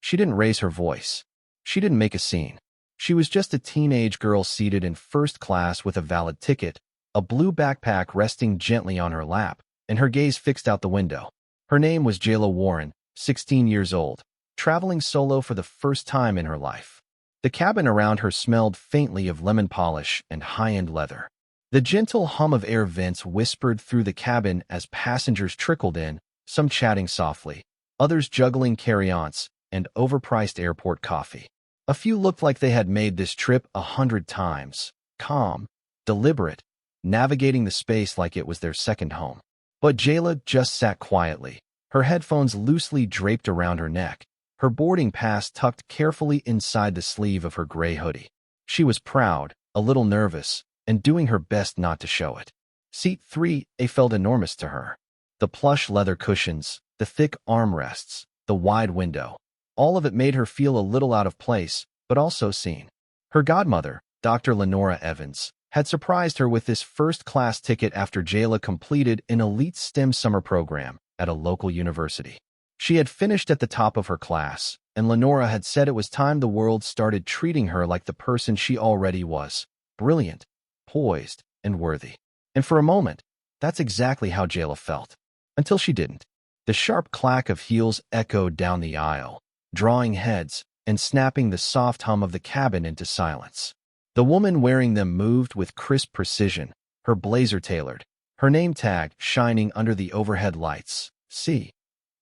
She didn't raise her voice. She didn't make a scene. She was just a teenage girl seated in first class with a valid ticket, a blue backpack resting gently on her lap, and her gaze fixed out the window. Her name was Jayla Warren, 16 years old, traveling solo for the first time in her life. The cabin around her smelled faintly of lemon polish and high-end leather. The gentle hum of air vents whispered through the cabin as passengers trickled in, some chatting softly, others juggling carry-ons and overpriced airport coffee. A few looked like they had made this trip 100 times, calm, deliberate, navigating the space like it was their second home. But Jayla just sat quietly, her headphones loosely draped around her neck, her boarding pass tucked carefully inside the sleeve of her gray hoodie. She was proud, a little nervous, and doing her best not to show it. Seat 3A felt enormous to her. The plush leather cushions, the thick armrests, the wide window. All of it made her feel a little out of place, but also seen. Her godmother, Dr. Lenora Evans, had surprised her with this first-class ticket after Jayla completed an elite STEM summer program at a local university. She had finished at the top of her class, and Lenora had said it was time the world started treating her like the person she already was, brilliant, poised, and worthy. And for a moment, that's exactly how Jayla felt. Until she didn't. The sharp clack of heels echoed down the aisle, drawing heads and snapping the soft hum of the cabin into silence. The woman wearing them moved with crisp precision, her blazer tailored, her name tag shining under the overhead lights. C.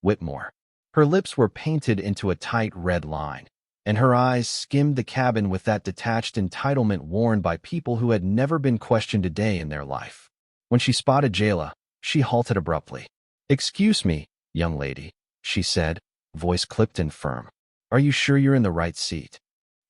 Whitmore. Her lips were painted into a tight red line, and her eyes skimmed the cabin with that detached entitlement worn by people who had never been questioned a day in their life. When she spotted Jayla, she halted abruptly. "Excuse me, young lady," she said, voice clipped and firm. "Are you sure you're in the right seat?"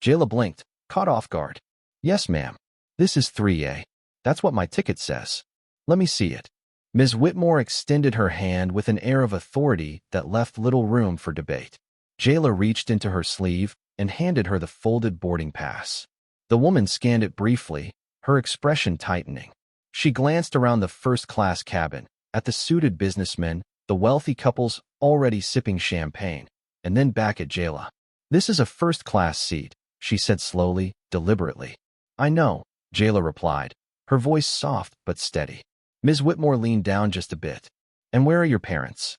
Jayla blinked, caught off guard. "Yes, ma'am. This is 3A. That's what my ticket says." "Let me see it." Ms. Whitmore extended her hand with an air of authority that left little room for debate. Jayla reached into her sleeve and handed her the folded boarding pass. The woman scanned it briefly, her expression tightening. She glanced around the first-class cabin, at the suited businessmen, the wealthy couples already sipping champagne, and then back at Jayla. "This is a first-class seat," she said slowly, deliberately. "I know," Jayla replied, her voice soft but steady. Ms. Whitmore leaned down just a bit. "And where are your parents?"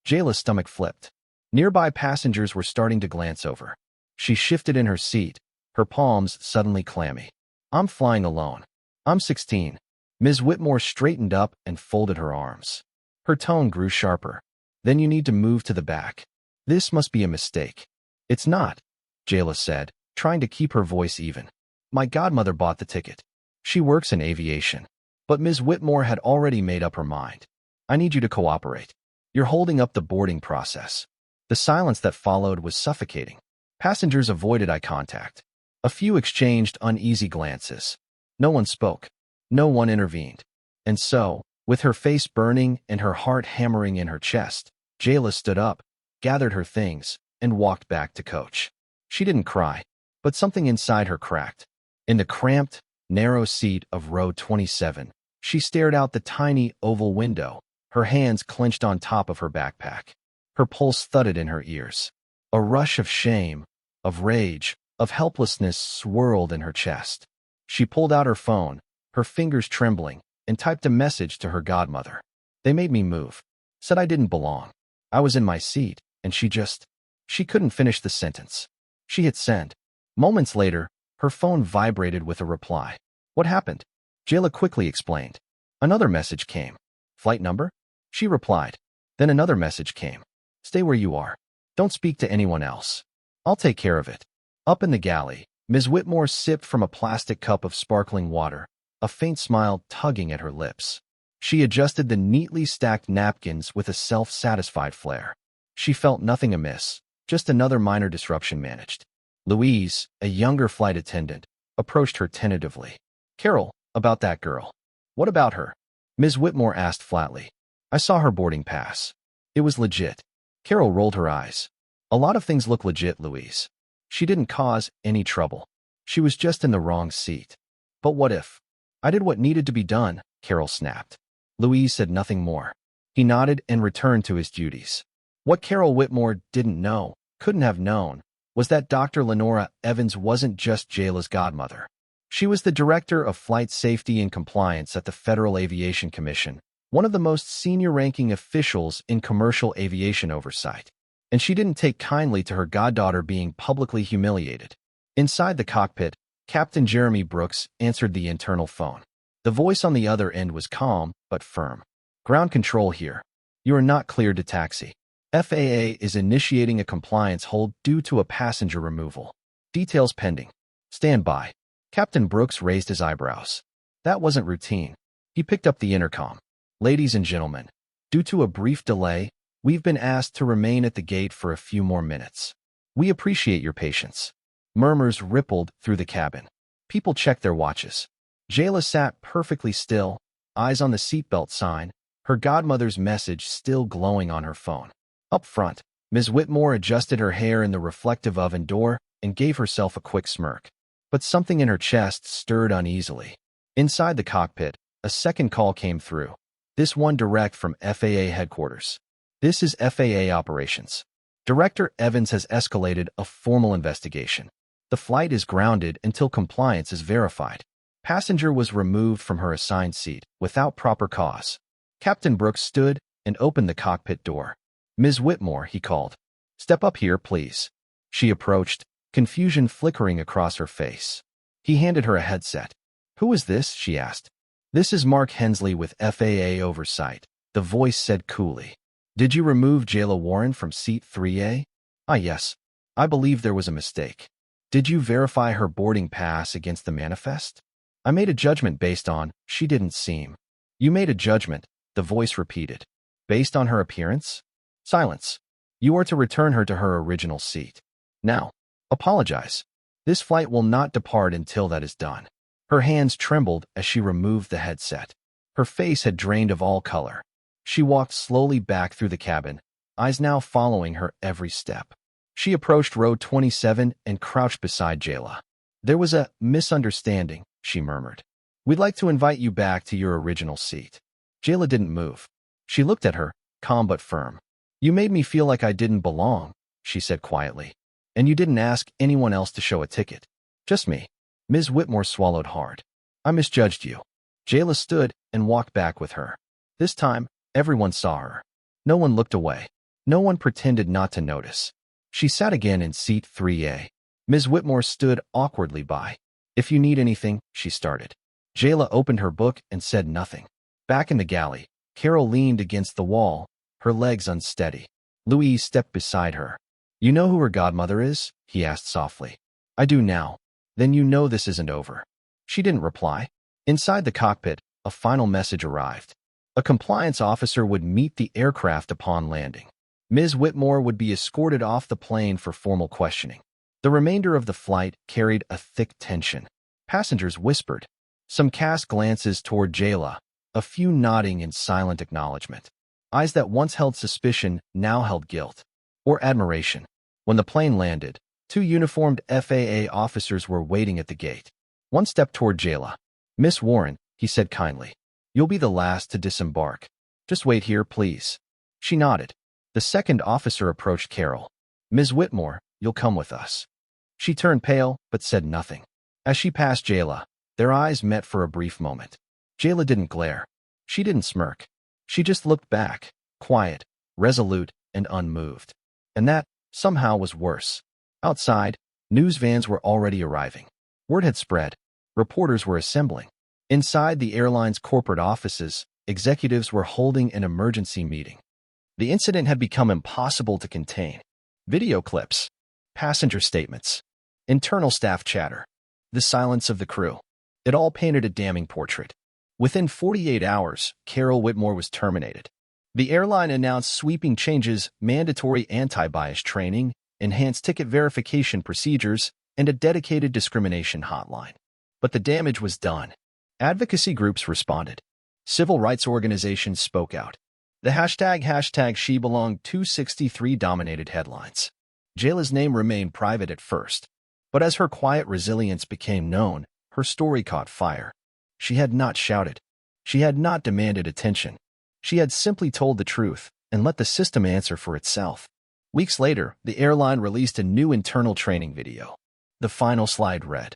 Jayla's stomach flipped. Nearby passengers were starting to glance over. She shifted in her seat, her palms suddenly clammy. "I'm flying alone. I'm 16. Ms. Whitmore straightened up and folded her arms. Her tone grew sharper. "Then you need to move to the back. This must be a mistake." "It's not," Jayla said, trying to keep her voice even. "My godmother bought the ticket. She works in aviation." But Ms. Whitmore had already made up her mind. "I need you to cooperate. You're holding up the boarding process." The silence that followed was suffocating. Passengers avoided eye contact. A few exchanged uneasy glances. No one spoke. No one intervened. And so, with her face burning and her heart hammering in her chest, Jayla stood up, gathered her things, and walked back to coach. She didn't cry, but something inside her cracked. In the cramped, narrow seat of row 27, she stared out the tiny oval window, her hands clenched on top of her backpack. Her pulse thudded in her ears. A rush of shame, of rage, of helplessness swirled in her chest. She pulled out her phone, her fingers trembling, and typed a message to her godmother. "They made me move. Said I didn't belong. I was in my seat, and She couldn't finish the sentence. She hit send. Moments later, her phone vibrated with a reply. "What happened?" Jayla quickly explained. Another message came. "Flight number?" She replied. Then another message came. "Stay where you are. Don't speak to anyone else. I'll take care of it." Up in the galley, Ms. Whitmore sipped from a plastic cup of sparkling water, a faint smile tugging at her lips. She adjusted the neatly stacked napkins with a self-satisfied flair. She felt nothing amiss, just another minor disruption managed. Louise, a younger flight attendant, approached her tentatively. "Carol, about that girl. What about her?" Ms. Whitmore asked flatly. "I saw her boarding pass. It was legit." Carol rolled her eyes. "A lot of things look legit, Louise. She didn't cause any trouble. She was just in the wrong seat." "But what if?" "I did what needed to be done," Carol snapped. Louise said nothing more. He nodded and returned to his duties. What Carol Whitmore didn't know, couldn't have known was that Dr. Lenora Evans wasn't just Jayla's godmother. She was the Director of Flight Safety and Compliance at the Federal Aviation Commission, one of the most senior-ranking officials in commercial aviation oversight. And she didn't take kindly to her goddaughter being publicly humiliated. Inside the cockpit, Captain Jeremy Brooks answered the internal phone. The voice on the other end was calm but firm. "Ground control here. You are not cleared to taxi. FAA is initiating a compliance hold due to a passenger removal. Details pending. Stand by." Captain Brooks raised his eyebrows. That wasn't routine. He picked up the intercom. "Ladies and gentlemen, due to a brief delay, we've been asked to remain at the gate for a few more minutes. We appreciate your patience." Murmurs rippled through the cabin. People checked their watches. Jayla sat perfectly still, eyes on the seatbelt sign, her godmother's message still glowing on her phone. Up front, Ms. Whitmore adjusted her hair in the reflective oven door and gave herself a quick smirk. But something in her chest stirred uneasily. Inside the cockpit, a second call came through. This one direct from FAA headquarters. "This is FAA operations. Director Evans has escalated a formal investigation. The flight is grounded until compliance is verified. Passenger was removed from her assigned seat without proper cause." Captain Brooks stood and opened the cockpit door. "Ms. Whitmore," he called. "Step up here, please." She approached, confusion flickering across her face. He handed her a headset. "Who is this?" she asked. "This is Mark Hensley with FAA Oversight," the voice said coolly. "Did you remove Jayla Warren from seat 3A? "Ah, yes. I believe there was a mistake." "Did you verify her boarding pass against the manifest?" "I made a judgment based on she didn't seem." "You made a judgment," the voice repeated. "Based on her appearance?" Silence. "You are to return her to her original seat. Now, apologize. This flight will not depart until that is done." Her hands trembled as she removed the headset. Her face had drained of all color. She walked slowly back through the cabin, eyes now following her every step. She approached row 27 and crouched beside Jayla. "There was a misunderstanding," she murmured. "We'd like to invite you back to your original seat." Jayla didn't move. She looked at her, calm but firm. "You made me feel like I didn't belong," she said quietly. "And you didn't ask anyone else to show a ticket. Just me." Ms. Whitmore swallowed hard. "I misjudged you." Jayla stood and walked back with her. This time, everyone saw her. No one looked away. No one pretended not to notice. She sat again in seat 3A. Ms. Whitmore stood awkwardly by. "If you need anything," she started. Jayla opened her book and said nothing. Back in the galley, Carol leaned against the wall, her legs unsteady. Louise stepped beside her. "You know who her godmother is?" he asked softly. "I do now." "Then you know this isn't over." She didn't reply. Inside the cockpit, a final message arrived. A compliance officer would meet the aircraft upon landing. Ms. Whitmore would be escorted off the plane for formal questioning. The remainder of the flight carried a thick tension. Passengers whispered. Some cast glances toward Jayla, a few nodding in silent acknowledgement. Eyes that once held suspicion now held guilt. Or admiration. When the plane landed, 2 uniformed FAA officers were waiting at the gate. One stepped toward Jayla. "Miss Warren," he said kindly. "You'll be the last to disembark. Just wait here, please." She nodded. The second officer approached Carol. "Ms. Whitmore, you'll come with us." She turned pale, but said nothing. As she passed Jayla, their eyes met for a brief moment. Jayla didn't glare. She didn't smirk. She just looked back, quiet, resolute, and unmoved. And that, somehow, was worse. Outside, news vans were already arriving. Word had spread. Reporters were assembling. Inside the airline's corporate offices, executives were holding an emergency meeting. The incident had become impossible to contain. Video clips, passenger statements, internal staff chatter, the silence of the crew. It all painted a damning portrait. Within 48 hours, Carol Whitmore was terminated. The airline announced sweeping changes, mandatory anti-bias training, enhanced ticket verification procedures, and a dedicated discrimination hotline. But the damage was done. Advocacy groups responded. Civil rights organizations spoke out. The hashtag #SheBelonged263 dominated headlines. Jayla's name remained private at first, but as her quiet resilience became known, her story caught fire. She had not shouted. She had not demanded attention. She had simply told the truth and let the system answer for itself. Weeks later, the airline released a new internal training video. The final slide read,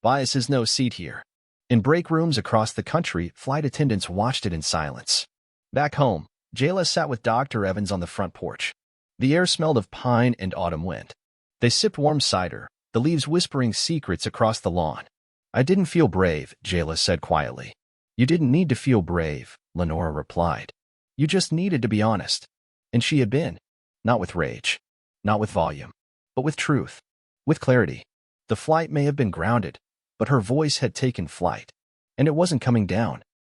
"Bias is no seat here." In break rooms across the country, flight attendants watched it in silence. Back home, Jayla sat with Dr. Evans on the front porch. The air smelled of pine and autumn wind. They sipped warm cider, the leaves whispering secrets across the lawn. "I didn't feel brave," Jayla said quietly. "You didn't need to feel brave," Lenora replied. "You just needed to be honest." And she had been. Not with rage, not with volume, but with truth, with clarity. The flight may have been grounded, but her voice had taken flight, and it wasn't coming down.